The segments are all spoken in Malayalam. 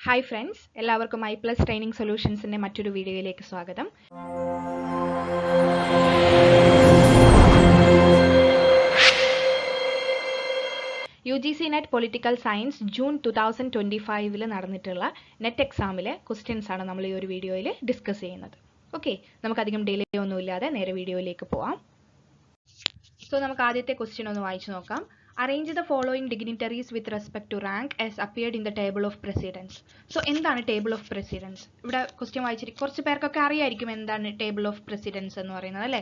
ഹായ് ഫ്രണ്ട്സ്, എല്ലാവർക്കും ഐ പ്ലസ് ട്രെയിനിങ് സൊല്യൂഷൻസിൻ്റെ മറ്റൊരു വീഡിയോയിലേക്ക് സ്വാഗതം. UGC net political science June 2025 നടന്നിട്ടുള്ള നെറ്റ് എക്സാമിലെ ക്വസ്റ്റ്യൻസ് ആണ് നമ്മൾ ഈ ഒരു വീഡിയോയിൽ ഡിസ്കസ് ചെയ്യുന്നത്. ഓക്കെ, നമുക്കധികം ഡിലേ ഒന്നുമില്ലാതെ നേരെ വീഡിയോയിലേക്ക് പോവാം. സോ നമുക്ക് ആദ്യത്തെ ക്വസ്റ്റ്യൻ ഒന്ന് വായിച്ചു നോക്കാം. Arrange the following dignitaries with respect to rank as appeared in the table of precedence. So എന്താണ് ടേബിൾ ഓഫ് പ്രസിഡൻസ്? ഇവിടെ ക്വസ്റ്റ്യൻ വായിച്ചിട്ട് കുറച്ച് പേർക്കൊക്കെ അറിയായിരിക്കും എന്താണ് ടേബിൾ ഓഫ് പ്രസിഡൻസ് എന്ന് പറയുന്നത്, അല്ലേ?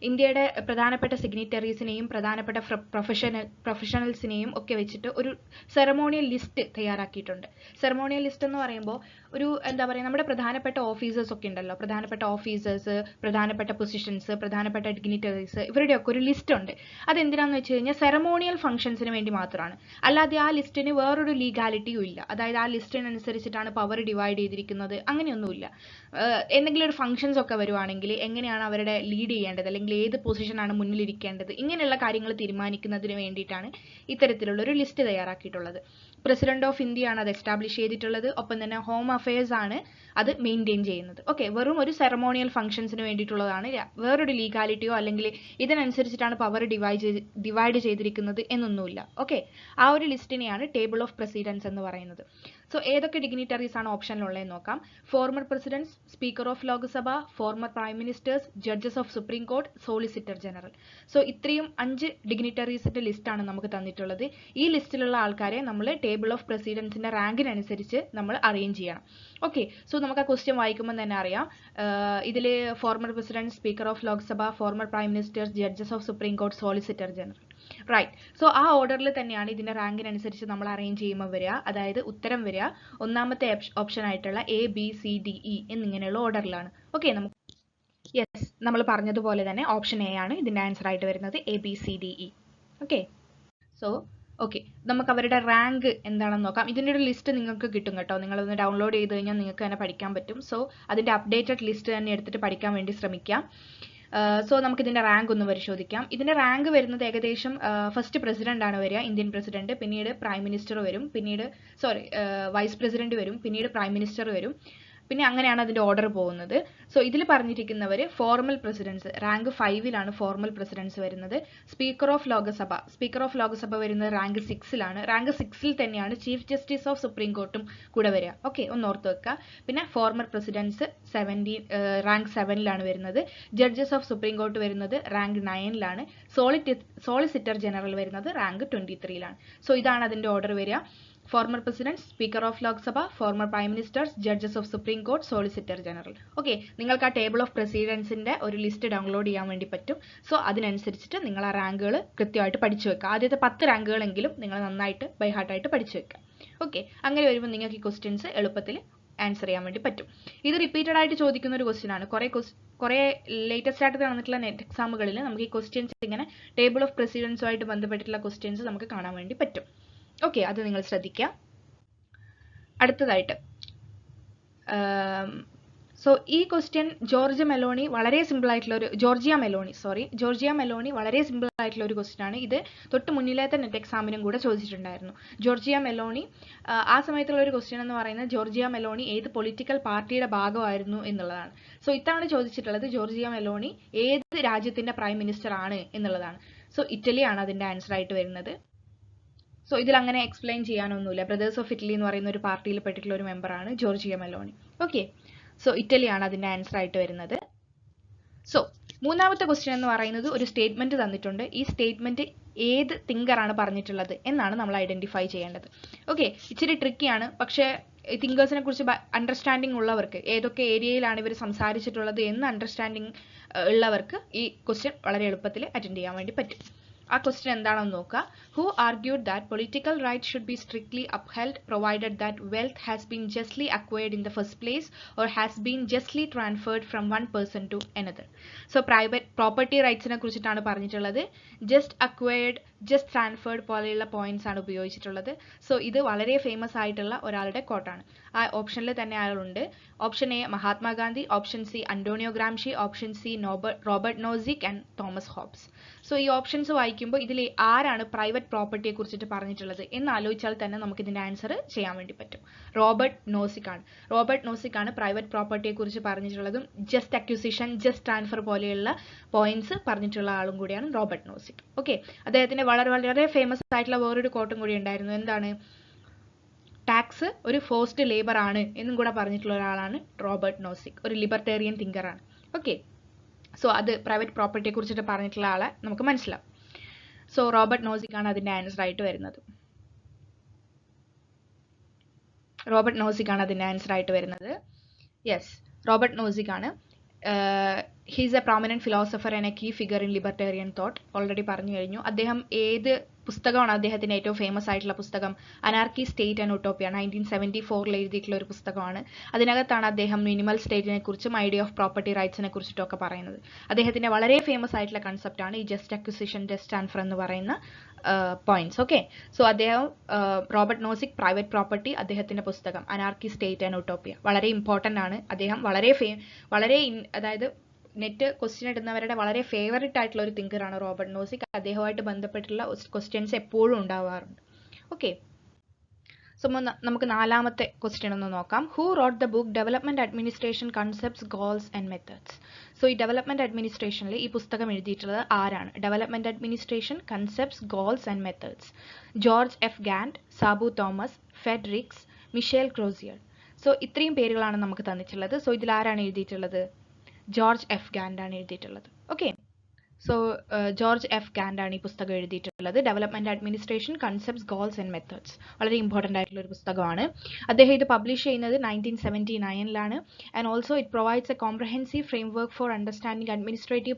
ഇന്ത്യയുടെ പ്രധാനപ്പെട്ട സിഗ്നിറ്ററീസിനെയും പ്രധാനപ്പെട്ട പ്രൊഫഷണൽസിനെയും ഒക്കെ വെച്ചിട്ട് ഒരു സെറമോണിയൽ ലിസ്റ്റ് തയ്യാറാക്കിയിട്ടുണ്ട്. സെറമോണിയൽ ലിസ്റ്റ് എന്ന് പറയുമ്പോൾ ഒരു എന്താ പറയുക, നമ്മുടെ പ്രധാനപ്പെട്ട ഓഫീസേഴ്സ് ഒക്കെ ഉണ്ടല്ലോ, പ്രധാനപ്പെട്ട ഓഫീസേഴ്സ്, പ്രധാനപ്പെട്ട പൊസിഷൻസ്, പ്രധാനപ്പെട്ട ഡിഗ്നിറ്ററീസ്, ഇവരുടെയൊക്കെ ഒരു ലിസ്റ്റ് ഉണ്ട്. അതെന്തിനാന്ന് വെച്ച് കഴിഞ്ഞാൽ സെറമോണിയൽ ഫംഗ്ഷൻസിന് വേണ്ടി മാത്രമാണ്. അല്ലാതെ ആ ലിസ്റ്റിന് വേറൊരു ലീഗാലിറ്റിയും ഇല്ല. അതായത് ആ ലിസ്റ്റിനനുസരിച്ചിട്ടാണ് പവർ ഡിവൈഡ് ചെയ്തിരിക്കുന്നത്, അങ്ങനെയൊന്നുമില്ല. എന്തെങ്കിലും ഒരു ഫംഗ്ഷൻസ് ഒക്കെ വരുവാണെങ്കിൽ എങ്ങനെയാണ് അവരുടെ ലീഡ് ചെയ്യേണ്ടത്, അല്ലെങ്കിൽ ഏത് പൊസിഷനാണ് മുന്നിലിരിക്കേണ്ടത്, ഇങ്ങനെയുള്ള കാര്യങ്ങൾ തീരുമാനിക്കുന്നതിന് വേണ്ടിയിട്ടാണ് ഇത്തരത്തിലുള്ള ഒരു ലിസ്റ്റ് തയ്യാറാക്കിയിട്ടുള്ളത്. പ്രസിഡന്റ് ഓഫ് ഇന്ത്യ ആണ് അത് എസ്റ്റാബ്ലിഷ് ചെയ്തിട്ടുള്ളത്. ഒപ്പം തന്നെ ഹോം അഫയേഴ്സ് ആണ് അത് മെയിൻറ്റെയിൻ ചെയ്യുന്നത്. ഓക്കെ, വെറും ഒരു സെറമോണിയൽ ഫംഗ്ഷൻസിന് വേണ്ടിയിട്ടുള്ളതാണ്. വേറൊരു ലീഗാലിറ്റിയോ അല്ലെങ്കിൽ ഇതിനനുസരിച്ചിട്ടാണ് പവർ ഡിവൈഡ് ചെയ്തിരിക്കുന്നത് എന്നൊന്നുമില്ല. ഓക്കെ, ആ ഒരു ലിസ്റ്റിനെയാണ് ടേബിൾ ഓഫ് പ്രസിഡൻസ് എന്ന് പറയുന്നത്. സോ ഏതൊക്കെ ഡിഗ്നിറ്ററീസ് ആണ് ഓപ്ഷനിലുള്ളതെന്ന് നോക്കാം. Former presidents, speaker of Lok Sabha, former prime ministers, judges of supreme court, solicitor general. So ഇത്രയും 5 ഡിഗ്നിറ്ററീസിന്റെ ലിസ്റ്റാണ് നമുക്ക് തന്നിട്ടുള്ളത്. ഈ ലിസ്റ്റിലുള്ള ആൾക്കാരെ നമ്മൾ ടേബിൾ ഓഫ് പ്രസിഡൻസിന്റെ റാങ്കിനനുസരിച്ച് നമ്മൾ അറേഞ്ച് ചെയ്യണം. ഓക്കെ, സോ നമുക്ക് ആ ക്വസ്റ്റ്യൻ വായിക്കുമ്പോൾ തന്നെ അറിയാം. ഇതിൽ former president, speaker of Lok Sabha, former prime ministers, judges of supreme court, solicitor general. Right. So ആ ഓർഡറിൽ തന്നെയാണ് ഇതിന്റെ റാങ്കിനനുസരിച്ച് നമ്മൾ അറേഞ്ച് ചെയ്യുമ്പോൾ വരിക. അതായത് ഉത്തരം വരിക ഒന്നാമത്തെ ഓപ്ഷൻ ആയിട്ടുള്ള ABCDE എന്നിങ്ങനെയുള്ള ഓർഡറിലാണ്. ഓക്കെ, നമുക്ക് യെസ്, നമ്മൾ പറഞ്ഞതുപോലെ തന്നെ ഓപ്ഷൻ A ആണ് ഇതിന്റെ ആൻസർ ആയിട്ട് വരുന്നത്, ABCDE. ഓക്കെ, സോ ഓക്കെ, നമുക്ക് അവരുടെ റാങ്ക് എന്താണെന്ന് നോക്കാം. ഇതിൻ്റെ ഒരു ലിസ്റ്റ് നിങ്ങൾക്ക് കിട്ടും കേട്ടോ. നിങ്ങളൊന്ന് ഡൗൺലോഡ് ചെയ്ത് കഴിഞ്ഞാൽ നിങ്ങൾക്ക് തന്നെ പഠിക്കാൻ പറ്റും. സോ അതിൻ്റെ അപ്ഡേറ്റഡ് ലിസ്റ്റ് തന്നെ എടുത്തിട്ട് പഠിക്കാൻ വേണ്ടി ശ്രമിക്കാം. സോ നമുക്ക് ഇതിൻ്റെ റാങ്ക് ഒന്ന് പരിശോധിക്കാം. ഇതിൻ്റെ റാങ്ക് വരുന്നത് ഏകദേശം ഫസ്റ്റ് പ്രസിഡന്റ് ആണ് വരിക, ഇന്ത്യൻ പ്രസിഡന്റ്, പിന്നീട് പ്രൈം മിനിസ്റ്റർ വരും, പിന്നീട് വൈസ് പ്രസിഡന്റ് വരും, പിന്നീട് പ്രൈം മിനിസ്റ്റർ വരും, പിന്നെ അങ്ങനെയാണ് അതിൻ്റെ ഓർഡർ പോകുന്നത്. സോ ഇതിൽ പറഞ്ഞിരിക്കുന്നവർ formal precedence, rank 5ലാണ് formal precedence വരുന്നത്. സ്പീക്കർ ഓഫ് ലോക്സഭ വരുന്നത് റാങ്ക് 6ലാണ്. റാങ്ക് 6ൽ തന്നെയാണ് ചീഫ് ജസ്റ്റിസ് ഓഫ് സുപ്രീം കോർട്ടും കൂടെ വരിക. ഓക്കെ, ഒന്ന് ഓർത്ത് വെക്കുക. പിന്നെ ഫോർമർ പ്രസിഡൻസ് റാങ്ക് 7ലാണ് വരുന്നത്. ജഡ്ജസ് ഓഫ് സുപ്രീം കോർട്ട് വരുന്നത് റാങ്ക് 9ലാണ്. സോളിസിറ്റർ ജനറൽ വരുന്നത് റാങ്ക് 23ലാണ്. സോ ഇതാണ് അതിൻ്റെ ഓർഡർ വരിക. Former president, speaker of Lok Sabha, former prime ministers, judges of supreme court, solicitor general. Okay, നിങ്ങൾക്ക് ആ ടേബിൾ ഓഫ് പ്രസിഡൻസിന്റെ ഒരു ലിസ്റ്റ് ഡൗൺലോഡ് ചെയ്യാൻ വേണ്ടി പറ്റും. സോ അതിനനുസരിച്ചിട്ട് നിങ്ങൾ ആ റാങ്കുകൾ കൃത്യമായിട്ട് പഠിച്ചു വെക്കുക. ആദ്യത്തെ 10 റാങ്കുകളെങ്കിലും നിങ്ങൾ നന്നായിട്ട് ബൈ ഹാർട്ടായിട്ട് പഠിച്ചു വെക്കുക. ഓക്കെ, അങ്ങനെ വരുമ്പോൾ നിങ്ങൾക്ക് ഈ ക്വസ്റ്റ്യൻസ് എളുപ്പത്തിൽ ആൻസർ ചെയ്യാൻ വേണ്ടി പറ്റും. ഇത് റിപ്പീറ്റഡ് ആയിട്ട് ചോദിക്കുന്ന ഒരു ക്വസ്റ്റ്യൻ ആണ്. കുറേ ലേറ്റസ്റ്റ് ആയിട്ട് നടന്നിട്ടുള്ള നെറ്റ് എക്സാമുകളിൽ നമുക്ക് ഈ ക്വസ്റ്റ്യൻസ് ഇങ്ങനെ ടേബിൾ ഓഫ് പ്രസിഡൻസുമായിട്ട് ബന്ധപ്പെട്ടിട്ടുള്ള ക്വസ്റ്റ്യൻസ് നമുക്ക് കാണാൻ വേണ്ടി പറ്റും. ഓക്കെ, അത് നിങ്ങൾ ശ്രദ്ധിക്കുക. അടുത്തതായിട്ട് സോ ഈ ക്വസ്റ്റ്യൻ ജോർജിയ മെലോണി വളരെ സിമ്പിൾ ആയിട്ടുള്ള ഒരു ക്വസ്റ്റ്യൻ ആണ്. ഇത് തൊട്ട് മുന്നിലത്തെ നെറ്റ് എക്സാമിനും കൂടെ ചോദിച്ചിട്ടുണ്ടായിരുന്നു. ജോർജിയ മെലോണി, ആ സമയത്തുള്ള ഒരു ക്വസ്റ്റ്യൻ എന്ന് പറയുന്നത് ജോർജിയ മെലോണി ഏത് പൊളിറ്റിക്കൽ പാർട്ടിയുടെ ഭാഗമായിരുന്നു എന്നുള്ളതാണ്. സോ ഇത്തവണ ചോദിച്ചിട്ടുള്ളത് ജോർജിയ മെലോണി ഏത് രാജ്യത്തിന്റെ പ്രൈം മിനിസ്റ്റർ ആണ് എന്നുള്ളതാണ്. സോ ഇറ്റലിയാണ് അതിന്റെ ആൻസർ ആയിട്ട് വരുന്നത്. സോ ഇതിൽ അങ്ങനെ എക്സ്പ്ലെയിൻ ചെയ്യാനൊന്നുമില്ല. ബ്രദേഴ്സ് ഓഫ് ഇറ്റലി എന്ന് പറയുന്ന ഒരു പാർട്ടിയിൽ പെട്ടിട്ടുള്ള ഒരു മെമ്പറാണ് ജോർജിയ മെലോണി. ഓക്കെ, സോ ഇറ്റലിയാണ് അതിന്റെ ആൻസർ ആയിട്ട് വരുന്നത്. സോ മൂന്നാമത്തെ ക്വസ്റ്റ്യൻ എന്ന് പറയുന്നത് ഒരു സ്റ്റേറ്റ്മെന്റ് തന്നിട്ടുണ്ട്. ഈ സ്റ്റേറ്റ്മെന്റ് ഏത് തിങ്കറാണ് പറഞ്ഞിട്ടുള്ളത് എന്നാണ് നമ്മൾ ഐഡന്റിഫൈ ചെയ്യേണ്ടത്. ഓക്കെ, ഇച്ചിരി ട്രിക്കിയാണ്, പക്ഷേ തിങ്കേഴ്സിനെ കുറിച്ച് അണ്ടർസ്റ്റാൻഡിങ് ഉള്ളവർക്ക്, ഏതൊക്കെ ഏരിയയിലാണ് ഇവർ സംസാരിച്ചിട്ടുള്ളത് എന്ന് അണ്ടർസ്റ്റാൻഡിങ് ഉള്ളവർക്ക് ഈ ക്വസ്റ്റ്യൻ വളരെ എളുപ്പത്തിൽ അറ്റൻഡ് ചെയ്യാൻ വേണ്ടി പറ്റും. ആ ക്വസ്റ്റ്യൻ എന്താണെന്ന് നോക്കുക. Who argued that political right should be strictly upheld provided that wealth has been justly acquired in the first place or has been justly transferred from one person to another. So private property rights നെ കുറിച്ചിട്ടാണ് പറഞ്ഞിട്ടുള്ളത്. just acquired, ജസ്റ്റ് സ്റ്റാൻഫോർഡ് പോലെയുള്ള പോയിന്റ്സ് ആണ് ഉപയോഗിച്ചിട്ടുള്ളത്. സോ ഇത് വളരെ ഫേമസ് ആയിട്ടുള്ള ഒരാളുടെ കോട്ടാണ്. ആ ഓപ്ഷനിൽ തന്നെ ആളുണ്ട്. Option A Mahatma Gandhi, option C Antonio Gramsci, option C Robert Nozick and Thomas hobs. So ഈ ഓപ്ഷൻസ് വായിക്കുമ്പോൾ ഇതിൽ ആരാണ് പ്രൈവറ്റ് പ്രോപ്പർട്ടിയെ കുറിച്ചിട്ട് പറഞ്ഞിട്ടുള്ളത് എന്ന് ആലോചിച്ചാൽ തന്നെ നമുക്ക് ഇതിന്റെ ആൻസർ ചെയ്യാൻ വേണ്ടി പറ്റും. റോബർട്ട് നോസിക് ആണ് പ്രൈവറ്റ് പ്രോപ്പർട്ടിയെ കുറിച്ച് പറഞ്ഞിട്ടുള്ളതും ജസ്റ്റ് അക്വിസിഷൻ, ജസ്റ്റ് ട്രാൻസ്ഫർ പോലെയുള്ള പോയിന്റ്സ് പറഞ്ഞിട്ടുള്ള ആളും കൂടിയാണ് റോബർട്ട് നോസിക്. ഓക്കെ, അദ്ദേഹത്തിന്റെ വളരെ ഫേമസ് ആയിട്ടുള്ള വേറൊരു കോട്ടും കൂടി ഉണ്ടായിരുന്നു. എന്താണ്? ടാക്സ് ഒരു ഫോഴ്സ്ഡ് ലേബർ ആണ് എന്നും കൂടെ പറഞ്ഞിട്ടുള്ള ഒരാളാണ് റോബർട്ട് നോസിക്. ഒരു ലിബർട്ടേറിയൻ തിങ്കർ ആണ്. ഓക്കെ, സോ അത് പ്രൈവറ്റ് പ്രോപ്പർട്ടിയെ കുറിച്ചിട്ട് പറഞ്ഞിട്ടുള്ള ആളെ നമുക്ക് മനസ്സിലാവും. സോ റോബർട്ട് നോസിക് ആണ് അതിന്റെ ആൻസർ ആയിട്ട് വരുന്നത്. യെസ്, റോബർട്ട് നോസിക് ആണ്. he is a prominent philosopher and a key figure in libertarian thought. Already പറഞ്ഞു കഴിഞ്ഞു. അദ്ദേഹം ഏത് പുസ്തകമാണ് അദ്ദേഹത്തിന്റെ ഏറ്റവും ഫേമസ് ആയിട്ടുള്ള പുസ്തകം? അനാർക്കി, സ്റ്റേറ്റ് ആൻഡ് ഉട്ടോപ്പിയ, 1974 എഴുതിയിട്ടുള്ള ഒരു പുസ്തകമാണ്. അതിനകത്താണ് അദ്ദേഹം മിനിമൽ സ്റ്റേറ്റിനെ കുറിച്ചും ഐഡിയ ഓഫ് പ്രോപ്പർട്ടി റൈറ്റ്സിനെ കുറിച്ചിട്ടൊക്കെ പറയുന്നത്. അദ്ദേഹത്തിന്റെ വളരെ ഫേമസ് ആയിട്ടുള്ള കൺസെപ്റ്റ് ആണ് ഈ ജസ്റ്റ് അക്വിസിഷൻ, ജസ്റ്റ് ട്രാൻസ്ഫർ എന്ന് പറയുന്ന പോയിന്റ്സ്. ഓക്കെ, സോ അദ്ദേഹം റോബർട്ട് നോസിക്, പ്രൈവറ്റ് പ്രോപ്പർട്ടി, അദ്ദേഹത്തിന്റെ പുസ്തകം അനാർക്കി, സ്റ്റേറ്റ് ആൻഡ് ഉട്ടോപ്പിയ വളരെ ഇമ്പോർട്ടന്റ് ആണ്. അദ്ദേഹം അതായത് നെറ്റ് ക്വസ്റ്റ്യൻ ഇടുന്നവരുടെ വളരെ ഫേവറേറ്റ് ആയിട്ടുള്ള ഒരു തിങ്കറാണ് റോബർട്ട് നോസിക്. അദ്ദേഹവുമായിട്ട് ബന്ധപ്പെട്ടുള്ള ക്വസ്റ്റ്യൻസ് എപ്പോഴും ഉണ്ടാവാറുണ്ട്. ഓക്കെ, സോ നമുക്ക് നാലാമത്തെ ക്വസ്റ്റ്യൻ ഒന്ന് നോക്കാം. Who wrote the book development administration concepts, goals and methods? So ഈ ഡെവലപ്മെന്റ് അഡ്മിനിസ്ട്രേഷനിൽ ഈ പുസ്തകം എഴുതിയിട്ടുള്ളത് ആരാണ്? Development administration concepts, goals and methods. George F Gant, Sabu Thomas, Fred Riggs, Michel Crozier. So ഇത്രയും പേരുകളാണ് നമുക്ക് തന്നിട്ടുള്ളത്. സോ ഇതിൽ ആരാണ് എഴുതിയിട്ടുള്ളത്? ജോർജ് എഫ് ഗാൻഡ് ആണ് എഴുതിയിട്ടുള്ളത്. Okay, so George F Gant ആണ് ഈ പുസ്തകം എഴുതിയിട്ടുള്ളത്. Development administration concepts, goals and methods. വളരെ ഇമ്പോർട്ടന്റ് ആയിട്ടുള്ള ഒരു പുസ്തകമാണ്. അദ്ദേഹം ഇത് പബ്ലിഷ് ചെയ്യുന്നത് 1979 and also it provides a comprehensive framework for understanding administrative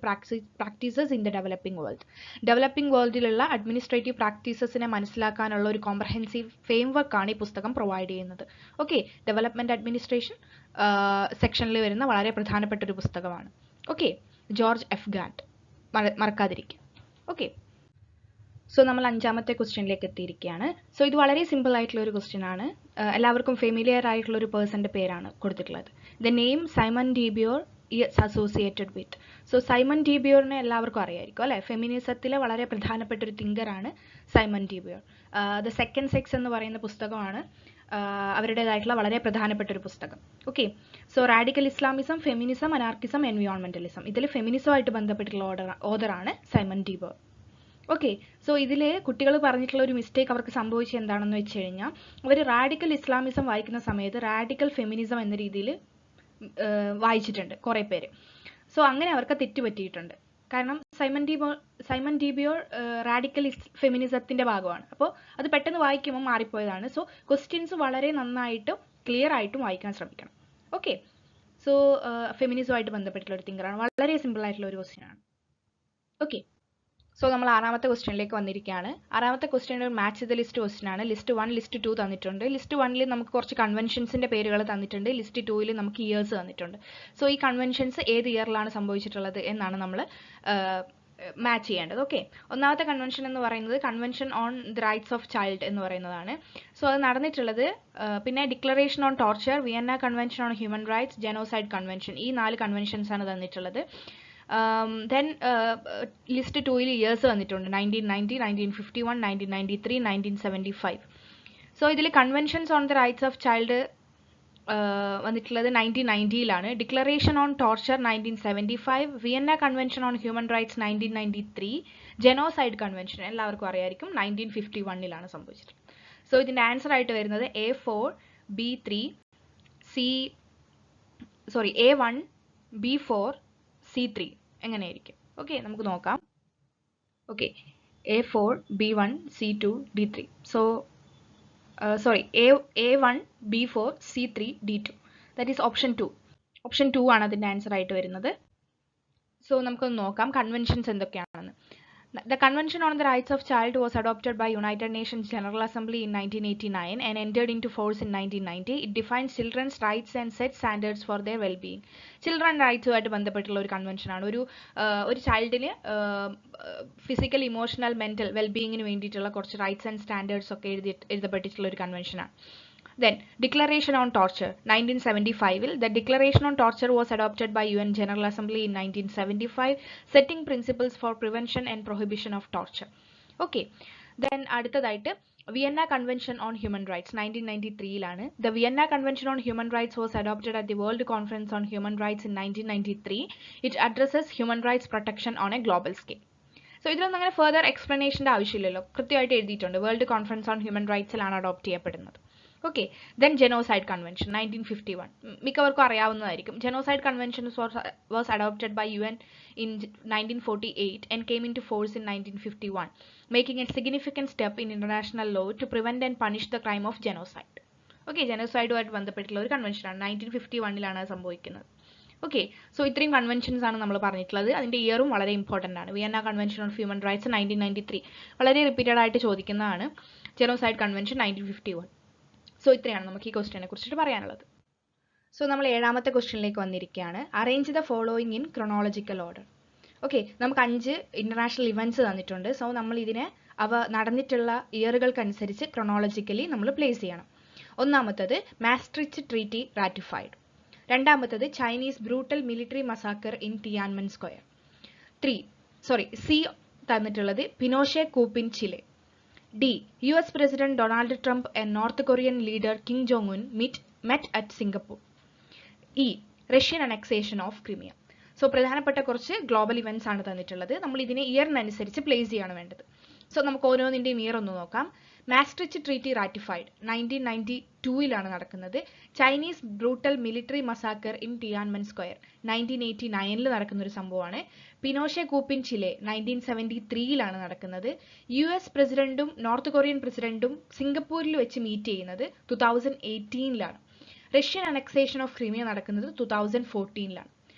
practices in the developing world. Developing വേൾഡിലുള്ള അഡ്മിനിസ്ട്രേറ്റീവ് പ്രാക്ടീസസിനെ മനസ്സിലാക്കാനുള്ള ഒരു കോംപ്രഹെൻസീവ് ഫ്രെയിംവർക്ക് ആണ് ഈ പുസ്തകം പ്രൊവൈഡ് ചെയ്യുന്നത്. ഓക്കെ, ഡെവലപ്മെന്റ് അഡ്മിനിസ്ട്രേഷൻ സെക്ഷനിൽ വരുന്ന വളരെ പ്രധാനപ്പെട്ട ഒരു പുസ്തകമാണ്. ഓക്കെ, ജോർജ് എഫ് ഗാൻഡ്, മറക്കാതിരിക്കുക. ഓക്കെ, സോ നമ്മൾ അഞ്ചാമത്തെ ക്വസ്റ്റ്യനിലേക്ക് എത്തിയിരിക്കുകയാണ്. സോ ഇത് വളരെ സിമ്പിൾ ആയിട്ടുള്ള ഒരു ക്വസ്റ്റ്യൻ ആണ്. എല്ലാവർക്കും ഫെമിലിയർ ആയിട്ടുള്ള ഒരു പേഴ്സന്റെ പേരാണ് കൊടുത്തിട്ടുള്ളത്. The name Simone de Beauvoir is associated with. So Simone de ബിയോറിനെ എല്ലാവർക്കും അറിയായിരിക്കും അല്ലെ. ഫെമിനിസത്തിലെ വളരെ പ്രധാനപ്പെട്ട ഒരു തിങ്കറാണ് Simone de Beauvoir. The second sex എന്ന് പറയുന്ന പുസ്തകമാണ് അവരുടേതായിട്ടുള്ള വളരെ പ്രധാനപ്പെട്ട ഒരു പുസ്തകം. Okay, so radical Islamism, feminism, anarchism, environmentalism. ഇതിൽ ഫെമിനിസമായിട്ട് ബന്ധപ്പെട്ടിട്ടുള്ള ഓതറാണ് Simone de Beauvoir. Okay, so ഇതിൽ കുട്ടികൾ പറഞ്ഞിട്ടുള്ള ഒരു മിസ്റ്റേക്ക് അവർക്ക് സംഭവിച്ചത് എന്താണെന്ന് വെച്ച് കഴിഞ്ഞാൽ, അവർ റാഡിക്കൽ ഇസ്ലാമിസം വായിക്കുന്ന സമയത്ത് റാഡിക്കൽ ഫെമിനിസം എന്ന രീതിയിൽ വായിച്ചിട്ടുണ്ട് കുറേ പേര്. സോ അങ്ങനെ അവർക്ക് തെറ്റുപറ്റിയിട്ടുണ്ട്. കാരണം സൈമൺ ഡി ബിയോർ റാഡിക്കൽ ഫെമിനിസത്തിന്റെ ഭാഗമാണ്. അപ്പോൾ അത് പെട്ടെന്ന് വായിക്കുമ്പോൾ മാറിപ്പോയതാണ്. സോ ക്വസ്റ്റ്യൻസ് വളരെ നന്നായിട്ടും ക്ലിയർ ആയിട്ടും വായിക്കാൻ ശ്രമിക്കണം. ഓക്കെ, സോ ഫെമിനിസമായിട്ട് ബന്ധപ്പെട്ടിട്ടുള്ള ഒരു തിങ്കറാണ്. വളരെ സിമ്പിൾ ആയിട്ടുള്ള ഒരു ക്വസ്റ്റ്യൻ ആണ്. ഓക്കെ, സോ നമ്മൾ ആറാമത്തെ ക്വസ്റ്റ്യനിലേക്ക് വന്നിരിക്കുകയാണ്. ആറാമത്തെ ക്വസ്റ്റ്യൻ ഒരു മാച്ച് ദ ലിസ്റ്റ് ക്വസ്റ്റ്യൻ ആണ്. ലിസ്റ്റ് 1, ലിസ്റ്റ് 2 തന്നിട്ടുണ്ട്. ലിസ്റ്റ് 1 നമുക്ക് കുറച്ച് കൺവെൻഷൻസിന്റെ പേരുകൾ തന്നിട്ടുണ്ട്. ലിസ്റ്റ് 2 നമുക്ക് ഇയേഴ്സ് തന്നിട്ടുണ്ട്. സോ ഈ കൺവെൻഷൻസ് ഏത് ഇയറിലാണ് സംഭവിച്ചിട്ടുള്ളത് എന്നാണ് നമ്മൾ മാച്ച് ചെയ്യേണ്ടത്. ഓക്കെ, ഒന്നാമത്തെ കൺവെൻഷൻ എന്ന് പറയുന്നത് convention on the rights of child എന്ന് പറയുന്നതാണ്. സോ അത് നടന്നിട്ടുള്ളത് പിന്നെ declaration on torture, Vienna convention on human rights, genocide convention. ഈ 4 കൺവെൻഷൻസ് ആണ് തന്നിട്ടുള്ളത്. ദെൻ ലിസ്റ്റ് 2 ഇയേഴ്സ് വന്നിട്ടുണ്ട്. 1990, 1951, 1993, 1975. സോ ഇതിൽ conventions on the rights of child വന്നിട്ടുള്ളത് 1990 declaration on torture 1975, Vienna convention on human rights 1993, genocide convention എല്ലാവർക്കും അറിയായിരിക്കും 1951 സംഭവിച്ചിട്ടുള്ളത്. സോ ഇതിന്റെ ആൻസർ ആയിട്ട് വരുന്നത് A4, B3, A1, B4, C3 എങ്ങനെയായിരിക്കും? ഓക്കെ, നമുക്ക് നോക്കാം. Okay, A4, B1, C2, D3. So A1, B4, C3, D2. That is option 2. Option 2 ആണ് അതിന്റെ ആൻസർ ആയിട്ട് വരുന്നത്. സോ നമുക്കൊന്ന് നോക്കാം കൺവെൻഷൻസ് എന്തൊക്കെയാണെന്ന്. The Convention on the Rights of Child was adopted by United Nations General Assembly in 1989 and entered into force in 1990. It defines children's rights and sets standards for their well-being. Children rights ആയിട്ട് ബന്ധപ്പെട്ടുള്ള ഒരു കൺവെൻഷനാണ്. ഒരു ചൈൽഡിന് ഫിസിക്കൽ, ഇമോഷണൽ, മെന്റൽ വെൽബീയിങ്ങിന് വേണ്ടിയിട്ടുള്ള കുറച്ച് റൈറ്റ്സ് ആൻഡ് സ്റ്റാൻഡേർഡ്സ് ഒക്കെ എഴുതപ്പെട്ടിട്ടുള്ള ഒരു കൺവെൻഷനാണ്. Then, Declaration on Torture, 1975. The Declaration on Torture was adopted by UN General Assembly in 1975, setting principles for prevention and prohibition of torture. Okay. Then, അടുത്തതായിട്ട് Vienna Convention on Human Rights, 1993. The Vienna Convention on Human Rights was adopted at the World Conference on Human Rights in 1993. It addresses human rights protection on a global scale. So, ഇതിലൊന്നും അങ്ങനെ ഫർദർ എക്സ്പ്ലനേഷൻ്റെ ആവശ്യമില്ലല്ലോ, കൃത്യമായിട്ട് എഴുതിയിട്ടുണ്ട്. വേൾഡ് കോൺഫറൻസ് ഓൺ ഹ്യൂമൻ റൈറ്റ്സിലാണ് അഡോപ്റ്റ് ചെയ്യപ്പെടുന്നത്. Okay, then Genocide Convention, 1951. മിക്കവർക്കും അറിയാവുന്നതായിരിക്കും. Genocide Convention was adopted by UN in 1948 and came into force in 1951, making a significant step in international law to prevent and punish the crime of genocide. Okay, genocide-ആയിട്ട് ബന്ധപ്പെട്ടുള്ള ഒരു കൺവെൻഷനാണ്. 1951 സംഭവിക്കുന്നത്. ഓക്കെ, സോ ഇത്രയും കൺവെൻഷൻസ് ആണ് നമ്മൾ പറഞ്ഞിട്ടുള്ളത്. അതിൻ്റെ ഇയറും വളരെ ഇമ്പോർട്ടൻ്റ് ആണ്. Vienna convention on human rights 1993 വളരെ റിപ്പീറ്റഡ് ആയിട്ട് ചോദിക്കുന്നതാണ്. ജെനോസൈഡ് കൺവെൻഷൻ 1951. സോ ഇത്രയാണ് നമുക്ക് ഈ ക്വസ്റ്റ്യനെ കുറിച്ചിട്ട് പറയാനുള്ളത്. സോ നമ്മൾ 7ാമത്തെ ക്വസ്റ്റ്യനിലേക്ക് വന്നിരിക്കുകയാണ്. Arrange the following in chronological order. Okay, നമുക്ക് 5 ഇന്റർനാഷണൽ ഇവന്റ്സ് തന്നിട്ടുണ്ട്. സോ നമ്മൾ ഇതിനെ അവ നടന്നിട്ടുള്ള ഇയറുകൾക്കനുസരിച്ച് ക്രൊണോളജിക്കലി നമ്മൾ പ്ലേസ് ചെയ്യണം. ഒന്നാമത്തത് മാസ്ട്രിച്ച് ട്രീറ്റി റാറ്റിഫൈഡ്. രണ്ടാമത്തത് Chinese brutal military massacre in Tiananmen square. C തന്നിട്ടുള്ളത് പിനോഷെ കൂപ്പ് in ചിലെ. D. US President Donald Trump and North Korean leader Kim Jong-un met at Singapore. E. Russian annexation of Crimea. So പ്രധാനപ്പെട്ട കുറച്ച് ഗ്ലോബൽ ഇവന്റ്സ് ആണ് തന്നിട്ടുള്ളത്. നമ്മൾ ഇതിനെ ഇയറിനനുസരിച്ച് പ്ലേസ് ചെയ്യാണ് വേണ്ടത്. സോ നമുക്ക് ഓരോന്നിൻ്റെയും ഇയർ ഒന്ന് നോക്കാം. മാസ്ട്രിച്ച് ട്രീറ്റി റാറ്റിഫൈഡ് 1992 നടക്കുന്നത്. Chinese brutal military massacre in Tiananmen square 1989 നടക്കുന്ന ഒരു സംഭവമാണ്. പിനോഷെ കൂപ്പ് ഇൻ ചിലെ 1973 നടക്കുന്നത്. US പ്രസിഡന്റും നോർത്ത് കൊറിയൻ പ്രസിഡന്റും സിംഗപ്പൂരിൽ വെച്ച് മീറ്റ് ചെയ്യുന്നത് 2018 റഷ്യൻ അനക്സേഷൻ ഓഫ് ക്രീമിയ നടക്കുന്നത് 2014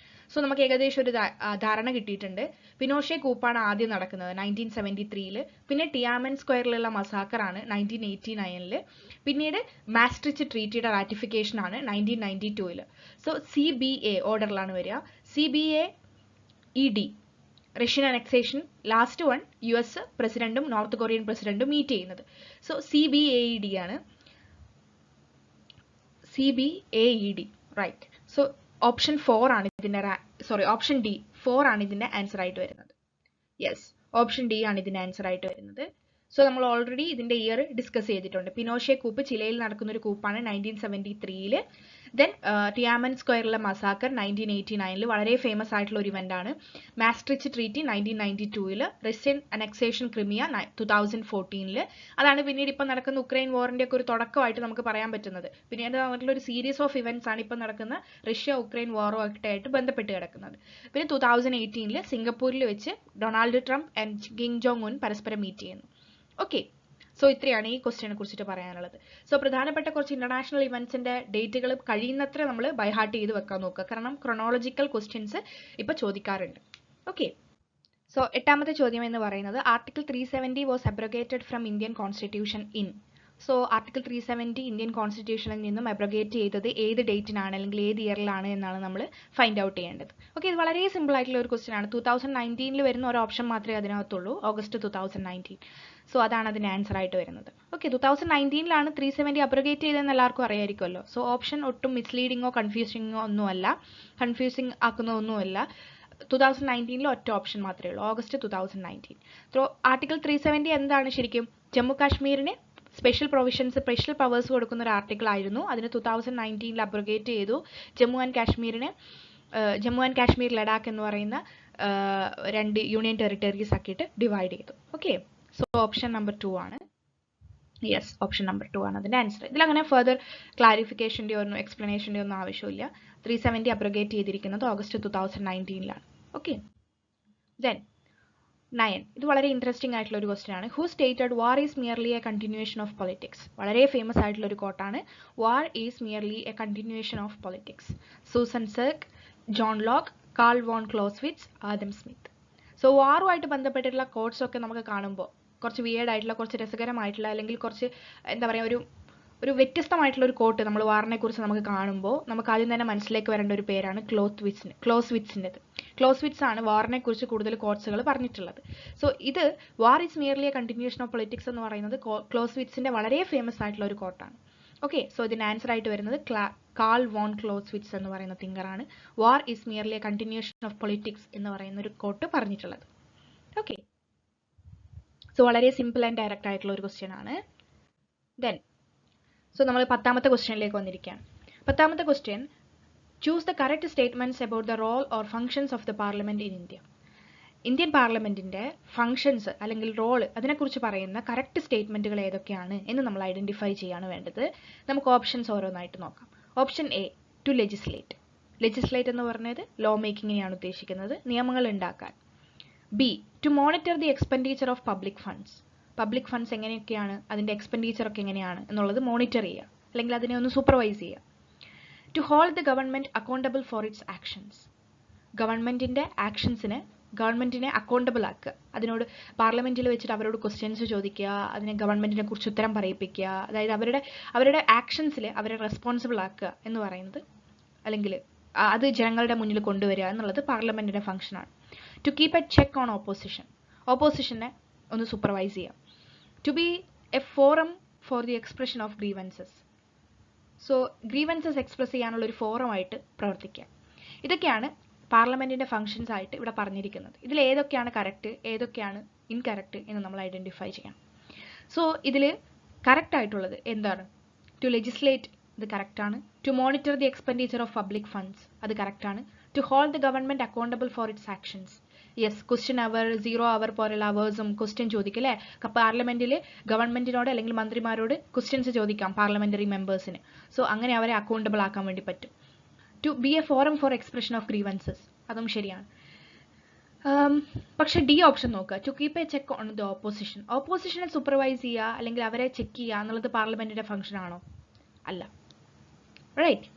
സോ നമുക്ക് ഏകദേശം ഒരു ധാരണ കിട്ടിയിട്ടുണ്ട്. പിനോഷെ കൂപ്പാണ് ആദ്യം നടക്കുന്നത് 1973. പിന്നെ ടിയാമെൻ സ്ക്വയറിലുള്ള മസാക്കറാണ് 1989. പിന്നീട് മാസ്ട്രിച്ച് ട്രീറ്റിയുടെ റാറ്റിഫിക്കേഷൻ ആണ് 1992. സോ CBA ഓർഡറിലാണ് വരിക. CBAED Russian annexation, last one US പ്രസിഡന്റും നോർത്ത് കൊറിയൻ പ്രസിഡന്റും മീറ്റ് ചെയ്യുന്നത്. സോ CBAED ആണ്. CBAED right. സോ ഓപ്ഷൻ 4 ആണ് ഇതിന്റെ ഓപ്ഷൻ D 4 ആണ് ഇതിന്റെ ആൻസർ ആയിട്ട് വരുന്നത്. യെസ്, ഓപ്ഷൻ D ആണ് ഇതിന്റെ ആൻസർ ആയിട്ട് വരുന്നത്. സോ നമ്മൾ ഓൾറെഡി ഇതിന്റെ ഇയർ ഡിസ്കസ് ചെയ്തിട്ടുണ്ട്. പിനോഷെ കൂപ്പ് ചിലയിൽ നടക്കുന്ന ഒരു കൂപ്പാണ് 1973. ദെൻ ടിയാമൻ സ്ക്വയറിലെ മസാക്കർ 1989 വളരെ ഫേമസ് ആയിട്ടുള്ള ഒരു ഇവന്റ് ആണ്. മാസ്ട്രിച്ച് ട്രീറ്റി 1992, റഷ്യൻ അനക്സേഷൻ ക്രിമിയ 2014. അതാണ് പിന്നീട് ഇപ്പം നടക്കുന്ന ഉക്രൈൻ വാറിന്റെ ഒക്കെ ഒരു തുടക്കമായിട്ട് നമുക്ക് പറയാൻ പറ്റുന്നത്. പിന്നീട് നടന്നിട്ടുള്ള ഒരു സീരീസ് ഓഫ് ഇവന്റ്സ് ആണ് ഇപ്പം നടക്കുന്ന റഷ്യ ഉക്രൈൻ വാറുമായിട്ട് ആയിട്ട് ബന്ധപ്പെട്ട് കിടക്കുന്നത്. പിന്നെ 2018 സിംഗപ്പൂരിൽ വെച്ച് Donald Trump and Kim Jong Un പരസ്പരം മീറ്റ് ചെയ്യുന്നു. ഓക്കെ, സോ ഇത്രയാണ് ഈ ക്വസ്റ്റ്യനെ കുറിച്ചിട്ട് പറയാനുള്ളത്. സോ പ്രധാനപ്പെട്ട കുറച്ച് ഇന്റർനാഷണൽ ഇവന്റ്സിന്റെ ഡേറ്റുകൾ കഴിയുന്നത്ര നമ്മൾ ബൈഹാർട്ട് ചെയ്ത് വെക്കാൻ നോക്കുക. കാരണം ക്രൊണോളജിക്കൽ ക്വസ്റ്റ്യൻസ് ഇപ്പൊ ചോദിക്കാറുണ്ട്. ഓക്കെ, സോ 8ാമത്തെ ചോദ്യം എന്ന് പറയുന്നത് article 370 was abrogated from Indian constitution in. So article 370 Indian കോൺസ്റ്റിറ്റ്യൂഷനിൽ നിന്നും അബ്രോഗേറ്റ് ചെയ്തത് ഏത് ഡേറ്റിനാണ് അല്ലെങ്കിൽ ഏത് ഇയറിലാണ് എന്നാണ് നമ്മൾ ഫൈൻഡ് ഔട്ട് ചെയ്യേണ്ടത്. ഓക്കെ, ഇത് വളരെ സിമ്പിൾ ആയിട്ടുള്ള ഒരു ക്വസ്റ്റ്യൻ ആണ്. 2019 വരുന്ന ഒരു ഓപ്ഷൻ മാത്രമേ അതിനകത്തുള്ളൂ, ഓഗസ്റ്റ് 2019. സോ അതാണ് അതിന് ആൻസർ ആയിട്ട് വരുന്നത്. ഓക്കെ, 2019 370 അബ്രോഗേറ്റ് ചെയ്തതെന്ന് എല്ലാവർക്കും അറിയായിരിക്കുമല്ലോ. സോ ഓപ്ഷൻ ഒട്ടും മിസ്ലീഡിങ്ങോ കൺഫ്യൂസിങ്ങോ ഒന്നുമല്ല, കൺഫ്യൂസിങ് ആക്കുന്നൊന്നുമല്ല. 2019 ഒറ്റ ഓപ്ഷൻ മാത്രമേ ഉള്ളൂ, ഓഗസ്റ്റ് 2019. ആർട്ടിക്കിൾ 370 എന്താണ് ശരിക്കും? ജമ്മു കാശ്മീരിന് സ്പെഷ്യൽ പ്രൊവിഷൻസ്, സ്പെഷ്യൽ പവേഴ്സ് കൊടുക്കുന്ന ഒരു ആർട്ടിക്കിൾ ആയിരുന്നു. അതിന് 2019 അബ്രോഗേറ്റ് ചെയ്തു. ജമ്മു ആൻഡ് കാശ്മീർ ലഡാക്ക് എന്ന് പറയുന്ന 2 യൂണിയൻ ടെറിട്ടറീസ് ആക്കിയിട്ട് ഡിവൈഡ് ചെയ്തു. ഓക്കെ, സോ ഓപ്ഷൻ നമ്പർ 2 ആണ്. യെസ്, ഓപ്ഷൻ നമ്പർ 2 ആണ് അതിന്റെ ആൻസർ. ഇതിലങ്ങനെ ഫർദർ ക്ലാരിഫിക്കേഷൻ്റെ ഒന്നും എക്സ്പ്ലനേഷൻ്റെ ഒന്നും ആവശ്യമില്ല. 370 അബ്രോഗേറ്റ് ചെയ്തിരിക്കുന്നത് ഓഗസ്റ്റ് 2019. Okay, then 9. ഇത് വളരെ ഇൻട്രസ്റ്റിംഗ് ആയിട്ടുള്ള ഒരു ക്വസ്റ്റ്യൻ ആണ്. Who stated war is merely a continuation of politics. വളരെ ഫേമസ് ആയിട്ടുള്ള ഒരു കോട്ടാണ്. War is merely a continuation of politics. Susan സെർഗ്, John Locke, Carl von Clausewitz, Adam Smith. So so വാറുമായിട്ട് ബന്ധപ്പെട്ടിട്ടുള്ള കോട്ട്സ് ഒക്കെ നമുക്ക് കാണുമ്പോൾ കുറച്ച് വിയേർഡ് ആയിട്ടുള്ള, കുറച്ച് രസകരമായിട്ടുള്ള, അല്ലെങ്കിൽ കുറച്ച് എന്താ പറയുക, ഒരു വ്യത്യസ്തമായിട്ടുള്ള ഒരു കോട്ട് നമ്മൾ വാറിനെ കുറിച്ച് നമുക്ക് കാണുമ്പോൾ നമുക്ക് ആദ്യം തന്നെ മനസ്സിലേക്ക് വരേണ്ട ഒരു പേരാണ് ക്ലോസ്വിറ്റ്സിൻ്റെത്. ക്ലോസ്വിറ്റ്സ് ആണ് വാറിനെ കുറിച്ച് കൂടുതൽ കോട്ട്സുകൾ പറഞ്ഞിട്ടുള്ളത്. സോ ഇത് war is merely a continuation of politics എന്ന് പറയുന്നത് ക്ലോസ്വിറ്റ്സിന്റെ വളരെ ഫേമസ് ആയിട്ടുള്ള ഒരു കോട്ടാണ്. ഓക്കെ, സോ ഇതിന് ആൻസർ ആയിട്ട് വരുന്നത് കാൾ വോൺ ക്ലോസ്വിറ്റ്സ് എന്ന് പറയുന്ന തിങ്കറാണ് war is merely a continuation of politics എന്ന് പറയുന്ന ഒരു കോട്ട് പറഞ്ഞിട്ടുള്ളത്. ഓക്കെ, സോ വളരെ സിമ്പിൾ ആൻഡ് ഡയറക്റ്റ് ആയിട്ടുള്ള ഒരു ക്വസ്റ്റ്യൻ ആണ്. ദെൻ സോ നമ്മൾ 10ാമത്തെ ക്വസ്റ്റ്യനിലേക്ക് വന്നിരിക്കുകയാണ്. 10ാമത്തെ question, choose the correct statements about the role or functions of the parliament in India. Indian പാർലമെന്റിന്റെ ഫങ്ഷൻസ് അല്ലെങ്കിൽ റോള് അതിനെക്കുറിച്ച് പറയുന്ന കറക്റ്റ് സ്റ്റേറ്റ്മെന്റുകൾ ഏതൊക്കെയാണ് എന്ന് നമ്മൾ ഐഡന്റിഫൈ ചെയ്യാണ് വേണ്ടത്. നമുക്ക് ഓപ്ഷൻസ് ഓരോന്നായിട്ട് നോക്കാം. Option A, to legislate. Legislate എന്ന് പറഞ്ഞത് ലോ മേക്കിങ്ങിനെയാണ് ഉദ്ദേശിക്കുന്നത്, നിയമങ്ങൾ ഉണ്ടാക്കാൻ. B, to monitor the expenditure of public funds. Public funds എങ്ങനെയൊക്കെയാണ്, അതിന്റെ എക്സ്പെൻഡിച്ചർ ഒക്കെ എങ്ങനെയാണ് എന്നുള്ളത് മോണിറ്റർ ചെയ്യുക, അല്ലെങ്കിൽ അതിനെ ഒന്ന് സൂപ്പർവൈസ് ചെയ്യുക. To hold the government accountable for its actions. ഗവൺമെന്റിന്റെ ആക്ഷൻസിന് ഗവൺമെന്റിനെ അക്കൗണ്ടബിൾ ആക്കുക, അതിനോട് പാർലമെന്റിൽ വെച്ചിട്ട് അവരോട് ക്വസ്റ്റ്യൻസ് ചോദിക്കുക, അതിനെ ഗവൺമെന്റിനെ കുറിച്ച് ഉത്തരം പറയിപ്പിക്കുക, അതായത് അവരുടെ ആക്ഷൻസിൽ അവരെ റെസ്പോൺസിബിൾ ആക്കുക എന്ന് പറയുന്നത്, അല്ലെങ്കിൽ അത് ജനങ്ങളുടെ മുന്നിൽ കൊണ്ടുവരിക എന്നുള്ളത് പാർലമെന്റിന്റെ ഫംഗ്ഷനാണ്. To keep a check on opposition. ഓപ്പോസിഷനെ ഒന്ന് സൂപ്പർവൈസ് ചെയ്യുക. To be a forum for the expression of grievances. So grievances express ചെയ്യാനുള്ള ഒരു ഫോറമായിട്ട് പ്രവർത്തിക്കുക. ഇതൊക്കെയാണ് പാർലമെന്റിന്റെ ഫംഗ്ഷൻസ് ആയിട്ട് ഇവിടെ പറഞ്ഞിരിക്കുന്നത്. ഇതിൽ ഏതൊക്കെയാണ് കറക്റ്റ്, ഏതൊക്കെയാണ് ഇൻകറക്റ്റ് എന്ന് നമ്മൾ ഐഡന്റിഫൈ ചെയ്യണം. സോ ഇതിൽ കറക്റ്റ് ആയിട്ടുള്ളത് എന്താണ്? ടു ലെജിസ്ലേറ്റ്, ഇത് കറക്റ്റ് ആണ്. To monitor the expenditure of public funds, അത് കറക്റ്റ് ആണ്. To hold the government accountable for its actions. Yes, question hour, 0 hour പോലുള്ള അവേഴ്സും ക്വസ്റ്റ്യൻ ചോദിക്കും അല്ലേ? പാർലമെന്റിൽ ഗവൺമെന്റിനോട് അല്ലെങ്കിൽ മന്ത്രിമാരോട് ക്വസ്റ്റ്യൻസ് ചോദിക്കാം പാർലമെന്ററി മെമ്പേഴ്സിന്. സോ അങ്ങനെ അവരെ അക്കൗണ്ടബിൾ ആക്കാൻ വേണ്ടി പറ്റും. To be a forum for expression of grievances, അതും ശരിയാണ്. പക്ഷെ ഡി ഓപ്ഷൻ നോക്കുക, to keep a check on the opposition. ഓപ്പോസിഷനെ സൂപ്പർവൈസ് ചെയ്യുക അല്ലെങ്കിൽ അവരെ ചെക്ക് ചെയ്യുക എന്നുള്ളത് പാർലമെന്റിന്റെ ഫംഗ്ഷൻ ആണോ? അല്ല. റൈറ്റ്.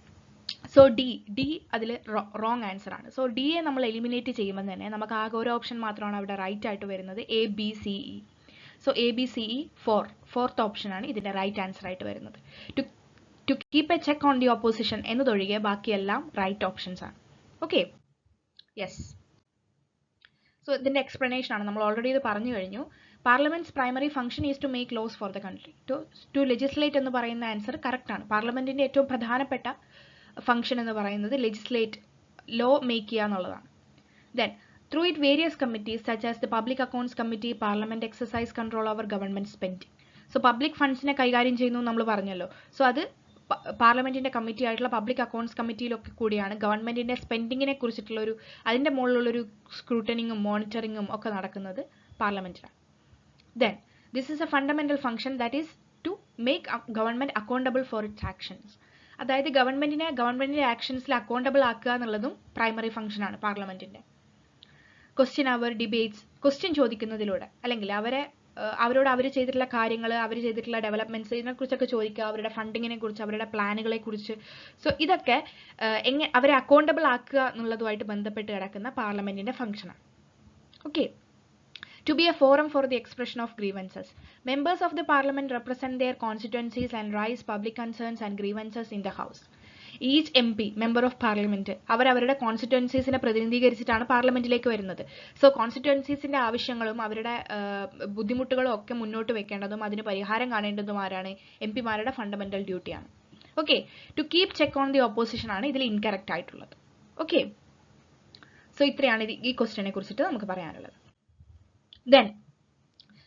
സോ ഡി അതിൽ റോങ് ആൻസർ ആണ്. സോ ഡിയെ നമ്മൾ എലിമിനേറ്റ് ചെയ്യുമ്പോൾ തന്നെ നമുക്ക് ആകെ ഒരു ഓപ്ഷൻ മാത്രമാണ് അവിടെ റൈറ്റ് ആയിട്ട് വരുന്നത്, ABCE. So ABCE fourth option ആണ് ഇതിന്റെ റൈറ്റ് ആൻസർ ആയിട്ട് വരുന്നത്. To keep a check on the opposition എന്നതൊഴികെ ബാക്കിയെല്ലാം റൈറ്റ് ഓപ്ഷൻസ് ആണ്. Okay, yes. സോ ഇതിന്റെ എക്സ്പ്ലനേഷൻ ആണ്, നമ്മൾ ഓൾറെഡി ഇത് പറഞ്ഞു കഴിഞ്ഞു. Parliament's primary function is to make laws for the country. To legislate എന്ന് പറയുന്ന ആൻസർ കറക്റ്റ് ആണ്. പാർലമെന്റിന്റെ ഏറ്റവും പ്രധാനപ്പെട്ട ഫംഗ്ഷൻ എന്ന് പറയുന്നത് ലെജിസ്ലേറ്റ്, ലോ മേക്ക് ചെയ്യുക എന്നുള്ളതാണ്. Then through it various committees such as the public accounts committee, parliament exercise control over government spending. So public ഫണ്ട്സിനെ കൈകാര്യം ചെയ്യുന്നു നമ്മൾ പറഞ്ഞല്ലോ. സോ അത് പാർലമെന്റിന്റെ കമ്മിറ്റി ആയിട്ടുള്ള പബ്ലിക് അക്കൗണ്ട്സ് കമ്മിറ്റിയിലൊക്കെ കൂടിയാണ് ഗവൺമെന്റിന്റെ സ്പെൻഡിങ്ങിനെ കുറിച്ചിട്ടുള്ള അതിന്റെ മുകളിലുള്ളൊരു സ്ക്രൂട്ടനിങ്ങും മോണിറ്ററിങ്ങും ഒക്കെ നടക്കുന്നത് പാർലമെന്റിലാണ്. Then this is a fundamental function that is to make government accountable for its actions. അതായത് ഗവൺമെന്റിന്റെ ആക്ഷൻസിൽ അക്കൗണ്ടബിൾ ആക്കുക എന്നുള്ളതും പ്രൈമറി ഫംഗ്ഷൻ ആണ് പാർലമെന്റിന്റെ. ക്വസ്റ്റ്യൻ അവർ, ഡിബേറ്റ്സ്, ക്വസ്റ്റ്യൻ ചോദിക്കുന്നതിലൂടെ അല്ലെങ്കിൽ അവരോട് അവർ ചെയ്തിട്ടുള്ള കാര്യങ്ങൾ, അവർ ചെയ്തിട്ടുള്ള ഡെവലപ്മെന്റ്സ്, ഇതിനെക്കുറിച്ചൊക്കെ ചോദിക്കുക, അവരുടെ ഫണ്ടിങ്ങിനെ കുറിച്ച്, അവരുടെ പ്ലാനുകളെ കുറിച്ച്. സോ ഇതൊക്കെ അവരെ അക്കൗണ്ടബിൾ ആക്കുക എന്നുള്ളതുമായിട്ട് ബന്ധപ്പെട്ട് കിടക്കുന്ന പാർലമെന്റിന്റെ ഫംഗ്ഷനാണ്. Okay. To be a forum for the expression of grievances. Members of the parliament represent their constituencies and raise public concerns and grievances in the house. Each MP, member of parliament, അവരുടെ കോൺസ്റ്റിറ്റ്യുവൻസീസിനെ പ്രതിനിധീകരിച്ചിട്ടാണ് പാർലമെന്റിലേക്ക് വരുന്നത്. സോ കോൺസ്റ്റിറ്റ്യുവൻസീസിന്റെ ആവശ്യങ്ങളും അവരുടെ ബുദ്ധിമുട്ടുകളും ഒക്കെ മുന്നോട്ട് വെക്കേണ്ടതും അതിന് പരിഹാരം കാണേണ്ടതും ആരാണ്? MP-മാരുടെ ഫണ്ടമെന്റൽ ഡ്യൂട്ടിയാണ്. Okay. To keep check on the opposition ആണ് ഇതിൽ ഇൻകറക്റ്റ് ആയിട്ടുള്ളത്. ഓക്കെ. സോ ഇത്രയാണ് ഈ ക്വസ്റ്റ്യനെ കുറിച്ചിട്ട് നമുക്ക് പറയാനുള്ളത്. Then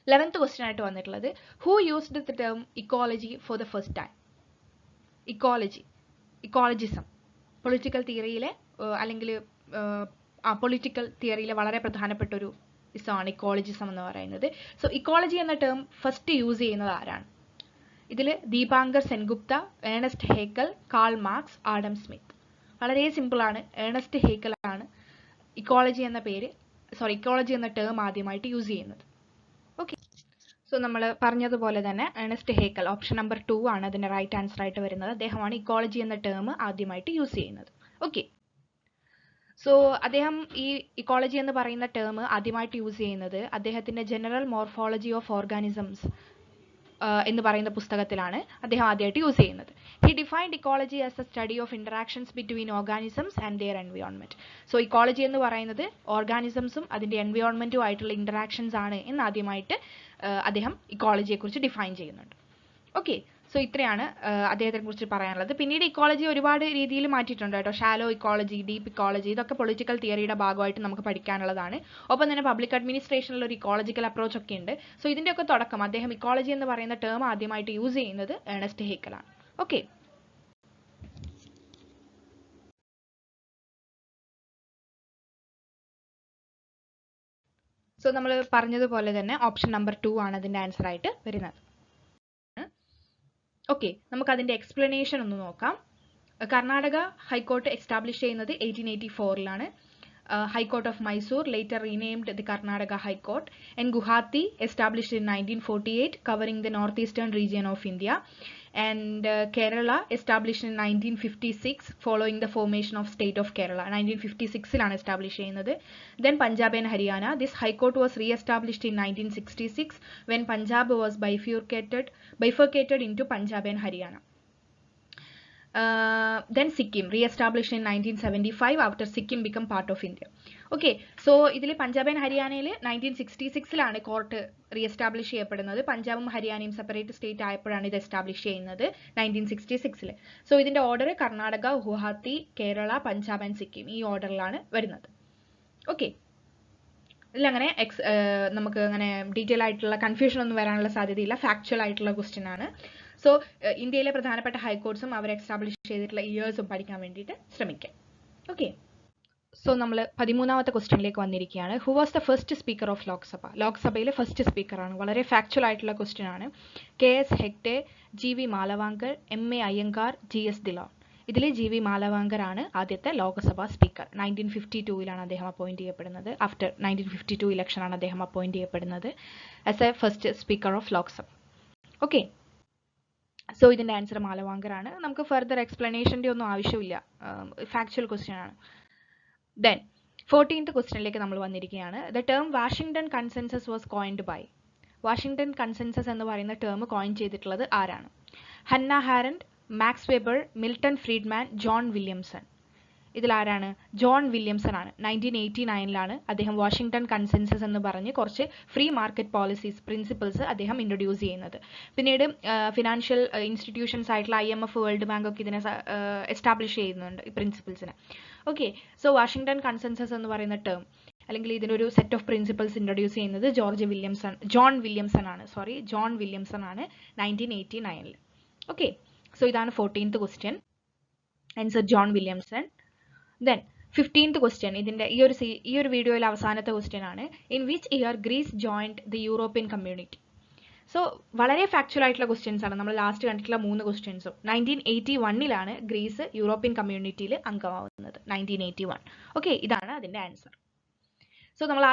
11th question ആയിട്ട് വന്നിട്ടുള്ളത്, who used the term ecology for the first time? Ecologism political തിയറിയിലെ അല്ലെങ്കിൽ പൊളിറ്റിക്കൽ തിയറിയിലെ വളരെ പ്രധാനപ്പെട്ട ഒരു ഇസമാണ് ഇക്കോളജിസം എന്ന് പറയുന്നത്. സോ ഇക്കോളജി എന്ന ടേം ഫസ്റ്റ് യൂസ് ചെയ്യുന്നത് ആരാണ്? ഇതിൽ Dipankar Sengupta, Ernst Haeckel, Karl Marx, Adam Smith. വളരെ സിമ്പിൾ ആണ്. ഏണസ്റ്റ് ഹേക്കൽ ആണ് ഇക്കോളജി എന്ന ടേം ആദ്യമായിട്ട് യൂസ് ചെയ്യുന്നത്. ഓക്കെ. സോ നമ്മൾ പറഞ്ഞതുപോലെ തന്നെ ഏണസ്റ്റ് ഹേക്കൽ, ഓപ്ഷൻ നമ്പർ 2 ആണ് അതിന്റെ റൈറ്റ് ആൻസർ ആയിട്ട് വരുന്നത്. അദ്ദേഹമാണ് ഇക്കോളജി എന്ന ടേം ആദ്യമായിട്ട് യൂസ് ചെയ്യുന്നത്. ഓക്കെ. സോ അദ്ദേഹം ഈ ഇക്കോളജി എന്ന് പറയുന്ന ടേം ആദ്യമായിട്ട് യൂസ് ചെയ്യുന്നത് അദ്ദേഹത്തിന്റെ ജനറൽ മോർഫോളജി ഓഫ് ഓർഗാനിസംസ് എന്ന് പറയുന്ന പുസ്തകത്തിലാണ് അദ്ദേഹം ആദ്യമായിട്ട് യൂസ് ചെയ്യുന്നത്. He defined ecology as a study of interactions between organisms and their environment. So ecology എന്ന് പറയുന്നത് ഓർഗാനിസംസും അതിന്റെ എൻവയോൺമെന്റും ആയിട്ടുള്ള ഇന്ററാക്ഷൻസ് ആണ് എന്ന് ആദ്യമായിട്ട് അദ്ദേഹം ഇക്കോളജിയെ കുറിച്ച് ഡിഫൈൻ ചെയ്യുന്നുണ്ട്. ഓക്കെ, സോ ഇത്രയാണ് അദ്ദേഹത്തെ കുറിച്ച് പറയാനുള്ളത്. പിന്നീട് ഇക്കോളജി ഒരുപാട് രീതിയിൽ മാറ്റിയിട്ടുണ്ട് കേട്ടോ. ഷാലോ ഇക്കോളജി, ഡീപ്പ് ഇക്കോളജി, ഇതൊക്കെ പൊളിറ്റിക്കൽ തിയറിയുടെ ഭാഗമായിട്ട് നമുക്ക് പഠിക്കാനുള്ളതാണ്. ഒപ്പം തന്നെ പബ്ലിക് അഡ്മിനിസ്ട്രേഷനിൽ ഒരു ഇക്കോളജിക്കൽ അപ്രോച്ച് ഒക്കെ ഉണ്ട്. സോ ഇതിന്റെയൊക്കെ തുടക്കം അദ്ദേഹം ഇക്കോളജി എന്ന് പറയുന്ന ടേം ആദ്യമായിട്ട് യൂസ് ചെയ്യുന്നത് ഏണസ്റ്റ് ഹേക്കലാണ്. ഓക്കെ, സോ നമ്മൾ പറഞ്ഞതുപോലെ തന്നെ ഓപ്ഷൻ നമ്പർ 2 ആണ് അതിന്റെ ആൻസർ ആയിട്ട് വരുന്നത്. ഓക്കെ, നമുക്ക് അതിന്റെ എക്സ്പ്ലനേഷൻ ഒന്ന് നോക്കാം. കർണാടക ഹൈക്കോർട്ട് എസ്റ്റാബ്ലിഷ് ചെയ്യുന്നത് 1884ലാണ്. High Court of Mysore, later renamed the Karnataka High Court, and Guwahati established in 1948, covering the northeastern region of India, and Kerala established in 1956 following the formation of state of Kerala. 1956 established ചെയ്യുന്നത്. Then Punjab and Haryana, this High Court was re-established in 1966 when Punjab was bifurcated into Punjab and Haryana. Then Sikkim re-established in 1975 after Sikkim became part of India. Okay, so ഇതിൽ പഞ്ചാബ് ആൻഡ് ഹരിയാനയിൽ 1966ലാണ് കോർട്ട് റീഎസ്റ്റാബ്ലിഷ് ചെയ്യപ്പെടുന്നത്. പഞ്ചാബും ഹരിയാനയും സെപ്പറേറ്റ് സ്റ്റേറ്റ് ആയപ്പോഴാണ് ഇത് എസ്റ്റാബ്ലിഷ് ചെയ്യുന്നത് 1966. സോ ഇതിന്റെ ഓർഡർ കർണാടക, ഗുവാഹത്തി, കേരള, പഞ്ചാബ് ആൻഡ് സിക്കിം, ഈ ഓർഡറിലാണ് വരുന്നത്. ഓക്കെ, ഇതിലങ്ങനെ നമുക്ക് അങ്ങനെ ഡീറ്റെയിൽ ആയിട്ടുള്ള കൺഫ്യൂഷൻ ഒന്നും വരാനുള്ള സാധ്യതയില്ല. ഫാക്ച്വൽ ആയിട്ടുള്ള ക്വസ്റ്റ്യൻ ആണ്. സോ ഇന്ത്യയിലെ പ്രധാനപ്പെട്ട ഹൈക്കോർട്സും അവർ എസ്റ്റാബ്ലിഷ് ചെയ്തിട്ടുള്ള ഇയേഴ്സും പഠിക്കാൻ വേണ്ടിയിട്ട് ശ്രമിക്കാം. ഓക്കെ, സോ നമ്മൾ 13ാമത്തെ ക്വസ്റ്റ്യനിലേക്ക് വന്നിരിക്കുകയാണ്. Who was the first speaker of Lok Sabha? ലോക്സഭയിലെ ഫസ്റ്റ് സ്പീക്കറാണ്. വളരെ ഫാക്ച്വൽ ആയിട്ടുള്ള ക്വസ്റ്റ്യൻ ആണ്. KS Hegde, GV മാലവാങ്കർ, MA Iyengar, GS ദിലോൺ. ഇതിൽ GV മാലവാങ്കർ ആണ് ആദ്യത്തെ ലോക്സഭാ സ്പീക്കർ. 1952ലാണ് അദ്ദേഹം അപ്പോയിന്റ് ചെയ്യപ്പെടുന്നത്. ആഫ്റ്റർ 1952 ഇലക്ഷൻ ആണ് അദ്ദേഹം അപ്പോയിന്റ് ചെയ്യപ്പെടുന്നത് as A first speaker of Lok Sabha. Okay, so ഇതിന്റെ ആൻസർ മാലവാങ്കർ ആണ്. നമുക്ക് ഫർദർ എക്സ്പ്ലനേഷന്റെ ഒന്നും ആവശ്യമില്ല, ഫാക്ച്വൽ ക്വസ്റ്റ്യൻ ആണ്. ദെൻ 14th ക്വസ്റ്റ്യനിലേക്ക് നമ്മൾ വന്നിരിക്കുകയാണ്. The term Washington consensus was coined by. Washington consensus എന്ന് പറയുന്ന ടേം കോയിൻ ചെയ്തിട്ടുള്ളത് ആരാണ്? Hannah Arendt, Max Weber, Milton Friedman, John Williamson. ഇതിലാരാണ്? ജോൺ വില്യംസൺ ആണ്. 1989ലാണ് അദ്ദേഹം വാഷിംഗ്ടൺ കൺസെൻസസ് എന്ന് പറഞ്ഞ് കുറച്ച് ഫ്രീ മാർക്കറ്റ് പോളിസീസ്, പ്രിൻസിപ്പിൾസ് അദ്ദേഹം ഇൻട്രൊഡ്യൂസ് ചെയ്യുന്നത്. പിന്നീട് ഫിനാൻഷ്യൽ ഇൻസ്റ്റിറ്റ്യൂഷൻസ് ആയിട്ടുള്ള IMF, വേൾഡ് ബാങ്ക് ഒക്കെ ഇതിനെ എസ്റ്റാബ്ലിഷ് ചെയ്യുന്നുണ്ട് ഈ പ്രിൻസിപ്പിൾസിനെ. ഓക്കെ, സോ വാഷിംഗ്ടൺ കൺസെൻസസ് എന്ന് പറയുന്ന ടേം അല്ലെങ്കിൽ ഇതിനൊരു സെറ്റ് ഓഫ് പ്രിൻസിപ്പിൾസ് ഇൻട്രൊഡ്യൂസ് ചെയ്യുന്നത് ജോൺ വില്യംസൺ ആണ് 1989. ഓക്കെ, സോ ഇതാണ് 14th question. Answer John Williamson. Then 15th question, ഇതിന്റെ ഈ ഒരു വീഡിയോയിലെ അവസാനത്തെ ക്വസ്റ്റ്യൻ ആണ്. In which year Greece joined the European community? So വളരെ ഫാക്ച്വൽ ആയിട്ടുള്ള ക്വസ്റ്റ്യൻസ് ആണ്. നമ്മൾ ലാസ്റ്റ് കണ്ടിട്ടുള്ള 3 ക്വസ്റ്റ്യൻസും 1981ലാണ് ഗ്രീസ് യൂറോപ്യൻ കമ്മ്യൂണിറ്റിയിൽ അംഗമാവുന്നത്. 1981. ഓക്കെ, ഇതാണ് അതിന്റെ ആൻസർ. സോ നമ്മൾ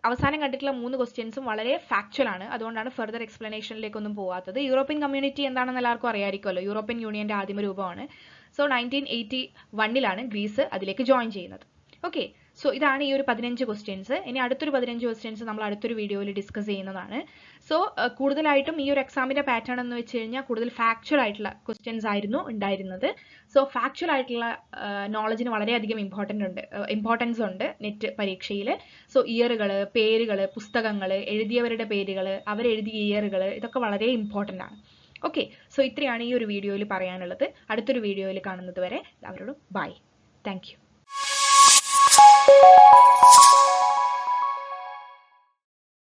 അവസാനം കണ്ടിട്ടുള്ള 3 ക്വസ്റ്റ്യൻസും വളരെ ഫാക്ച്വൽ ആണ്. അതുകൊണ്ടാണ് ഫർദർ എക്സ്പ്ലനേഷനിലേക്കൊന്നും പോവാത്തത്. യൂറോപ്യൻ കമ്മ്യൂണിറ്റി എന്താണെന്ന് എല്ലാവർക്കും അറിയാമായിരിക്കുമല്ലോ. യൂറോപ്യൻ യൂണിയന്റെ ആദ്യ രൂപമാണ്. സോ 1981ലാണ് ഗ്രീസ് അതിലേക്ക് ജോയിൻ ചെയ്യുന്നത്. ഓക്കെ, സോ ഇതാണ് ഈ ഒരു 15 ക്വസ്റ്റ്യൻസ്. ഇനി അടുത്തൊരു 15 ക്വസ്റ്റ്യൻസ് നമ്മൾ അടുത്തൊരു വീഡിയോയിൽ ഡിസ്കസ് ചെയ്യുന്നതാണ്. സോ കൂടുതലായിട്ടും ഈ ഒരു എക്സാമിന്റെ പാറ്റേൺ എന്ന് വെച്ച് കഴിഞ്ഞാൽ കൂടുതൽ ഫാക്ച്വൽ ആയിട്ടുള്ള ക്വസ്റ്റ്യൻസ് ആയിരുന്നു ഉണ്ടായിരുന്നത്. സോ ഫാക്ച്വൽ ആയിട്ടുള്ള നോളജിന് വളരെയധികം ഇമ്പോർട്ടൻസ് ഉണ്ട് നെറ്റ് പരീക്ഷയിൽ. സോ ഇയറുകൾ, പേരുകൾ, പുസ്തകങ്ങൾ, എഴുതിയവരുടെ പേരുകൾ, അവരെഴുതിയ ഇയറുകൾ, ഇതൊക്കെ വളരെ ഇമ്പോർട്ടൻ്റ് ആണ്. ഓക്കെ, സോ ഇത്രയാണ് ഈ ഒരു വീഡിയോയിൽ പറയാനുള്ളത്. അടുത്തൊരു വീഡിയോയിൽ കാണുന്നത് വരെ എല്ലാവരോടും ബൈ. Thank you.